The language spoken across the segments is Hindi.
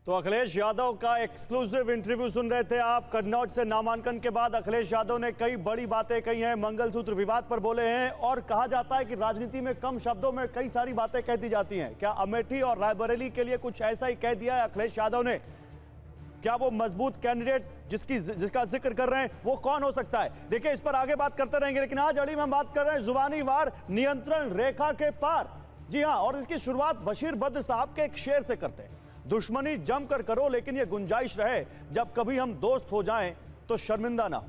तो अखिलेश यादव का एक्सक्लूसिव इंटरव्यू सुन रहे थे आप। कन्नौज से नामांकन के बाद अखिलेश यादव ने कई बड़ी बातें कही हैं, मंगलसूत्र विवाद पर बोले हैं और कहा जाता है कि राजनीति में कम शब्दों में कई सारी बातें कह दी जाती हैं। क्या अमेठी और रायबरेली के लिए कुछ ऐसा ही कह दिया है अखिलेश यादव ने? क्या वो मजबूत कैंडिडेट जिसका जिक्र कर रहे हैं वो कौन हो सकता है? देखिए, इस पर आगे बात करते रहेंगे, लेकिन आज अड़ी में बात कर रहे हैं जुबानी वार नियंत्रण रेखा के पार। जी हां, और इसकी शुरुआत बशीर बद्र साहब के एक शेर से करते हैं। दुश्मनी जमकर करो लेकिन ये गुंजाइश रहे, जब कभी हम दोस्त हो जाएं तो शर्मिंदा ना हो।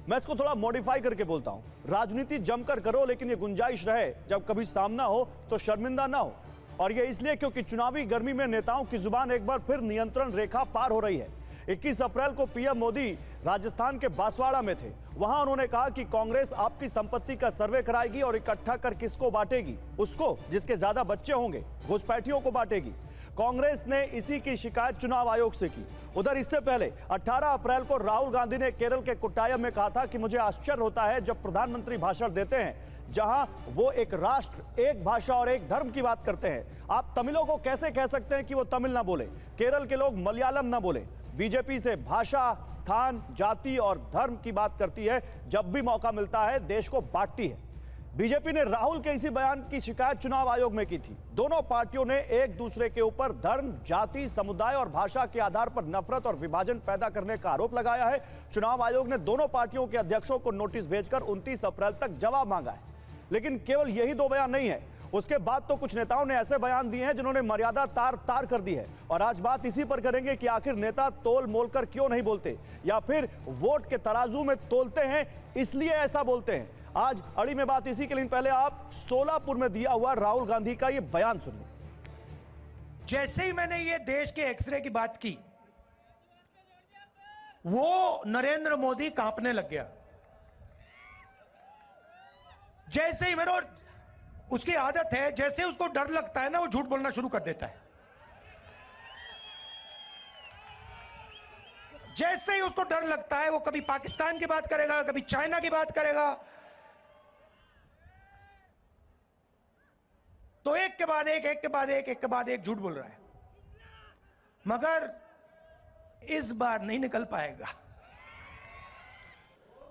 मैं इसको थोड़ा मॉडिफाई करके बोलता हूं, राजनीति जमकर करो लेकिन ये गुंजाइश रहे, जब कभी सामना हो तो शर्मिंदा ना हो। और ये इसलिए क्योंकि चुनावी गर्मी में नेताओं की जुबान एक बार फिर नियंत्रण रेखा पार हो रही है। 21 अप्रैल को पीएम मोदी राजस्थान के बांसवाड़ा में थे। वहां उन्होंने कहा कि कांग्रेस आपकी संपत्ति का सर्वे कराएगी और इकट्ठा कर किसको बांटेगी? उसको जिसके ज्यादा बच्चे होंगे, घुसपैठियों को बांटेगी। कांग्रेस ने इसी की शिकायत चुनाव आयोग से की। उधर इससे पहले 18 अप्रैल को राहुल गांधी ने केरल के कोट्टायम में कहा था कि मुझे आश्चर्य होता है जब प्रधानमंत्री भाषण देते हैं जहां वो एक राष्ट्र, एक भाषा और एक धर्म की बात करते हैं। आप तमिलों को कैसे कह सकते हैं कि वो तमिल ना बोले, केरल के लोग मलयालम ना बोले? बीजेपी से भाषा, स्थान, जाति और धर्म की बात करती है, जब भी मौका मिलता है देश को बांटती है। बीजेपी ने राहुल के इसी बयान की शिकायत चुनाव आयोग में की थी। दोनों पार्टियों ने एक दूसरे के ऊपर धर्म, जाति, समुदाय और भाषा के आधार पर नफरत और विभाजन पैदा करने का आरोप लगाया है। चुनाव आयोग ने दोनों पार्टियों के अध्यक्षों को नोटिस भेजकर 29 अप्रैल तक जवाब मांगा है। लेकिन केवल यही दो बयान नहीं है, उसके बाद तो कुछ नेताओं ने ऐसे बयान दिए हैं जिन्होंने मर्यादा तार तार कर दी है। और आज बात इसी पर करेंगे कि आखिर नेता तोल मोल कर क्यों नहीं बोलते, या फिर वोट के तराजू में तोलते हैं इसलिए ऐसा बोलते हैं। आज अड़ी में बात इसी के लिए। पहले आप सोलापुर में दिया हुआ राहुल गांधी का ये बयान सुनिए। जैसे ही मैंने ये देश के एक्सरे की बात की, वो नरेंद्र मोदी कांपने लग गया। जैसे ही मेरे, उसकी आदत है, जैसे उसको डर लगता है ना, वो झूठ बोलना शुरू कर देता है। जैसे ही उसको डर लगता है वो कभी पाकिस्तान की बात करेगा, कभी चाइना की बात करेगा। तो एक के बाद एक, एक के बाद एक, एक के बाद एक झूठ बोल रहा है, मगर इस बार नहीं निकल पाएगा।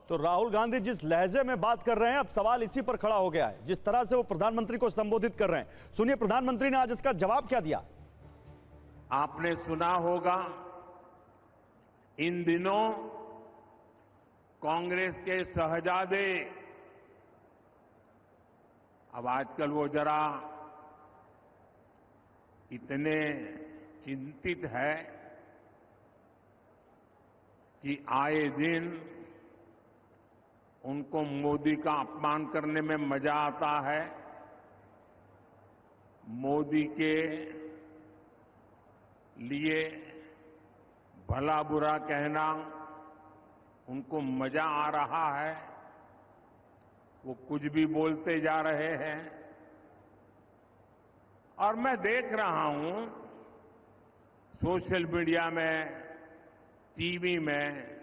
तो राहुल गांधी जिस लहजे में बात कर रहे हैं, अब सवाल इसी पर खड़ा हो गया है, जिस तरह से वो प्रधानमंत्री को संबोधित कर रहे हैं। सुनिए प्रधानमंत्री ने आज इसका जवाब क्या दिया। आपने सुना होगा, इन दिनों कांग्रेस के शहजादे, अब आजकल वो जरा इतने चिंतित है कि आए दिन उनको मोदी का अपमान करने में मजा आता है। मोदी के लिए भला बुरा कहना उनको मजा आ रहा है। वो कुछ भी बोलते जा रहे हैं और मैं देख रहा हूं सोशल मीडिया में, टीवी में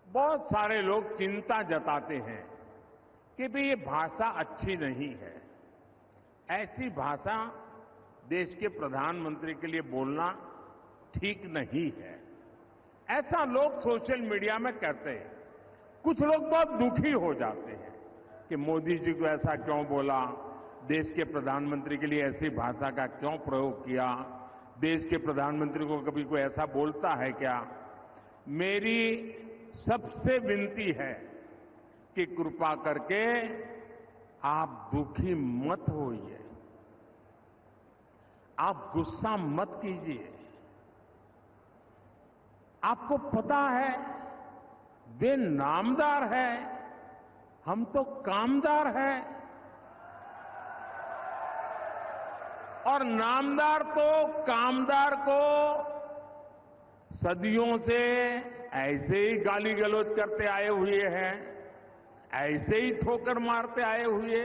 बहुत सारे लोग चिंता जताते हैं कि भाई ये भाषा अच्छी नहीं है। ऐसी भाषा देश के प्रधानमंत्री के लिए बोलना ठीक नहीं है, ऐसा लोग सोशल मीडिया में कहते हैं। कुछ लोग बहुत दुखी हो जाते हैं कि मोदी जी को ऐसा क्यों बोला, देश के प्रधानमंत्री के लिए ऐसी भाषा का क्यों प्रयोग किया, देश के प्रधानमंत्री को कभी कोई ऐसा बोलता है क्या। मेरी सबसे विनती है कि कृपा करके आप दुखी मत होइए, आप गुस्सा मत कीजिए। आपको पता है वे नामदार है, हम तो कामदार हैं। और नामदार तो कामदार को सदियों से ऐसे ही गाली गलौज करते आए हुए हैं, ऐसे ही ठोकर मारते आए हुए।